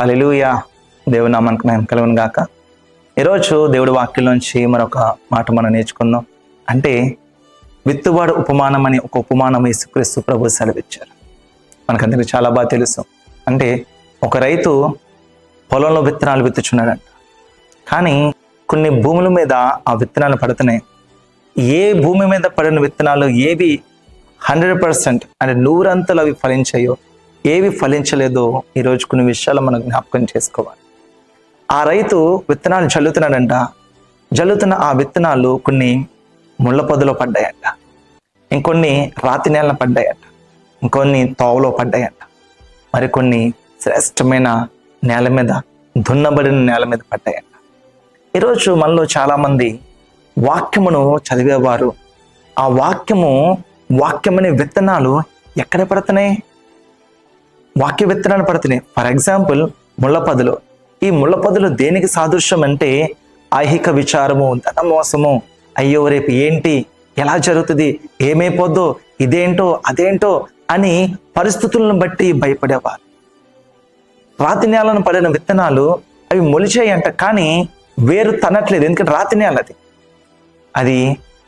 హల్లెలూయా. దేవుని నామానికి మహిమ కలుగును గాక. ఈరోజు దేవుడి వాక్యంలోంచి మరొక మాట మనం నేర్చుకుందాం. అంటే విత్తువాడు ఉపమానం అని ఒక ఉపమానం యేసుక్రీస్తు ప్రభు సెలవిచ్చారు. మనకందరికీ చాలా బాగా తెలుసు. అంటే ఒక రైతు పొలంలో విత్తనాలు విత్తుచున్నాడంట. కానీ కొన్ని భూముల మీద ఆ విత్తనాలు పడుతున్నాయి. ఏ భూమి మీద పడిన విత్తనాలు ఏవి 100% అంటే 100 అవి ఫలించాయో, ఏవి ఫలించలేదో ఈరోజు కొన్ని విషయాలు మనం జ్ఞాపకం చేసుకోవాలి. ఆ రైతు విత్తనాలు జల్లుతున్నాడంట. జల్లుతున్న ఆ విత్తనాలు కొన్ని ముళ్ళ పొదలో పడ్డాయంట, ఇంకొన్ని రాతి నేల పడ్డాయంట, ఇంకొన్ని తోవలో పడ్డాయంట, మరికొన్ని శ్రేష్టమైన నేల మీద, దున్నబడిన నేల మీద పడ్డాయంట. ఈరోజు మనలో చాలామంది వాక్యమును చదివేవారు, ఆ వాక్యమనే విత్తనాలు ఎక్కడ పడుతున్నాయి? వాక్య విత్తనాలు పడుతున్నాయి. ఫర్ ఎగ్జాంపుల్ ముళ్ళ పొదలు. ఈ ముళ్ళ పొదలు దేనికి సాదృశ్యం అంటే ఐహిక విచారము, ధనమోసము, అయ్యో రేపు ఏంటి, ఎలా జరుగుతుంది, ఏమైపోద్దో, ఇదేంటో అదేంటో అని పరిస్థితులను బట్టి భయపడేవారు. రాతి నేలను పడిన విత్తనాలు అవి మొలిచాయంట, కానీ వేరు తనట్లేదు. ఎందుకంటే రాతి నేల అది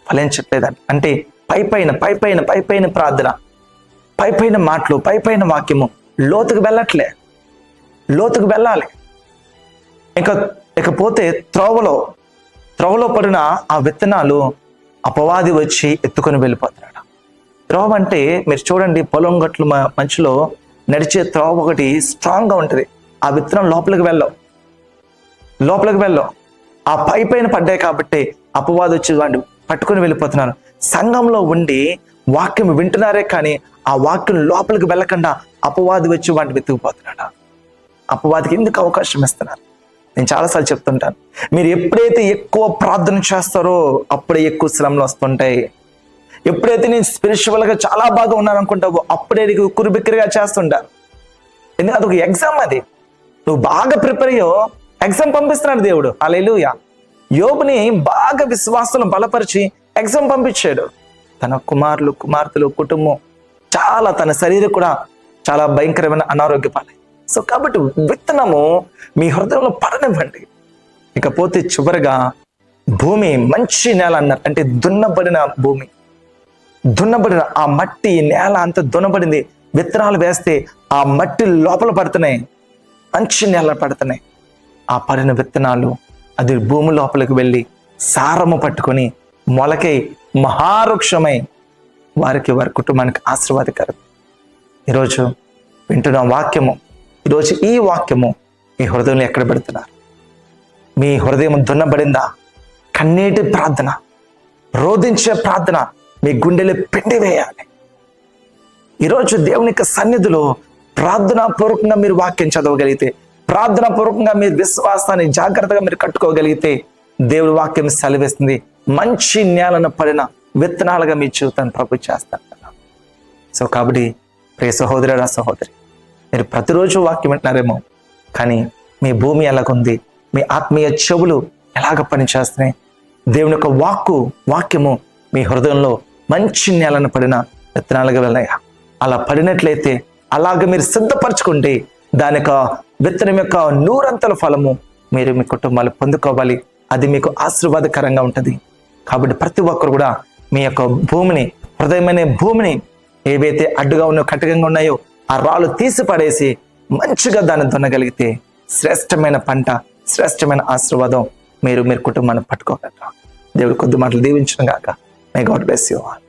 ఫలించట్లేదంట. అంటే పైపైన ప్రార్థన, పైపైన మాటలు, పైపైన వాక్యము లోతుకు వెళ్ళాలి. ఇకపోతే త్రోవలో పడిన ఆ విత్తనాలు అపవాది వచ్చి ఎత్తుకొని వెళ్ళిపోతున్నాడు. త్రోవ అంటే మీరు చూడండి, పొలం గట్లు మధ్యలో నడిచే త్రోవ ఒకటి స్ట్రాంగ్గా ఉంటుంది. ఆ విత్తనం లోపలికి వెళ్ళవు. ఆ పైపైన పడ్డాయి కాబట్టి అపవాది వచ్చి వాడిని పట్టుకొని వెళ్ళిపోతున్నారు. సంఘంలో ఉండి వాక్యం వింటున్నారే కానీ ఆ వాక్యం లోపలికి వెళ్ళకుండా అపవాది వచ్చి వాడిని వెతుకుపోతున్నాడు. అపవాదికి ఎందుకు అవకాశం ఇస్తున్నారు? నేను చాలాసార్లు చెప్తుంటాను, మీరు ఎప్పుడైతే ఎక్కువ ప్రార్థన చేస్తారో అప్పుడే ఎక్కువ శ్రమలు వస్తుంటాయి. ఎప్పుడైతే నేను స్పిరిచువల్గా చాలా బాగా ఉన్నాను అనుకుంటావో అప్పుడే నీకు కురిబిక్కిరిగా చేస్తుంటా. ఎందుకంటే అదొక ఎగ్జామ్. అది నువ్వు బాగా ప్రిపేర్ అయ్యో ఎగ్జామ్ పంపిస్తున్నాడు దేవుడు. హల్లెలూయా. యోబుని బాగా విశ్వాసాలను బలపరిచి ఎగ్జామ్ పంపించాడు. తన కుమార్తెలు, కుటుంబం, తన శరీరం కూడా చాలా భయంకరమైన అనారోగ్య పాలై. సో కాబట్టి విత్తనము మీ హృదయంలో పడనివ్వండి. ఇకపోతే చివరిగా భూమి మంచి నేల అన్నారు. అంటే దున్నబడిన భూమి, దున్నబడిన ఆ మట్టి నేల అంతా దున్నబడింది. విత్తనాలు వేస్తే ఆ మట్టి లోపల పడుతున్నాయి, మంచి నేల పడుతున్నాయి. ఆ పడిన విత్తనాలు అది భూమి లోపలికి వెళ్ళి సారము పట్టుకొని మొలకై మహావృక్షమై వారి కుటుంబానికి ఆశీర్వాదకరం. ఈరోజు వింటున్న వాక్యము, ఈరోజు ఈ వాక్యము మీ హృదయంలో ఎక్కడ పెడుతున్నారు? మీ హృదయం దున్నబడిందా? కన్నీటి ప్రార్థన, రోధించే ప్రార్థన మీ గుండెలు పిండి వేయాలి. ఈరోజు దేవుని యొక్క సన్నిధిలో ప్రార్థనాపూర్వకంగా మీరు వాక్యం చదవగలిగితే, ప్రార్థనాపూర్వకంగా మీరు విశ్వాసాన్ని జాగ్రత్తగా మీరు కట్టుకోగలిగితే దేవుడి వాక్యం సెలవిస్తుంది, మంచి నేలను పడిన విత్తనాలుగా మీ జీవితాన్ని ప్రభు చేస్తారు. సో కాబట్టి ప్రియ సహోదరుడా, సహోదరి, మీరు ప్రతిరోజు వాక్యం వింటున్నారేమో, కానీ మీ భూమి ఎలాగుంది, మీ ఆత్మీయ చెవులు ఎలాగ పనిచేస్తున్నాయి? దేవుని యొక్క వాక్యము మీ హృదయంలో మంచి నేలను పడిన విత్తనాలుగా వెళ్ళాయా? అలా పడినట్లయితే, అలాగ మీరు సిద్ధపరచుకుంటే దాని యొక్క విత్తనం యొక్క 100 ఫలము మీరు మీ కుటుంబాలు పొందుకోవాలి. అది మీకు ఆశీర్వాదకరంగా ఉంటుంది. కాబట్టి ప్రతి ఒక్కరు కూడా మీ యొక్క భూమిని, హృదయమైన భూమిని ఏవైతే అడ్డుగా ఉన్నాయో, కటకంగా ఉన్నాయో ఆ రాళ్ళు తీసి పడేసి మంచిగా దాన్ని దున్నగలిగితే శ్రేష్టమైన పంట, శ్రేష్టమైన ఆశీర్వాదం మీరు కుటుంబాన్ని పట్టుకోగలరు. దేవుడు కొద్ది మాటలు దీవించును గాక. May God bless you all.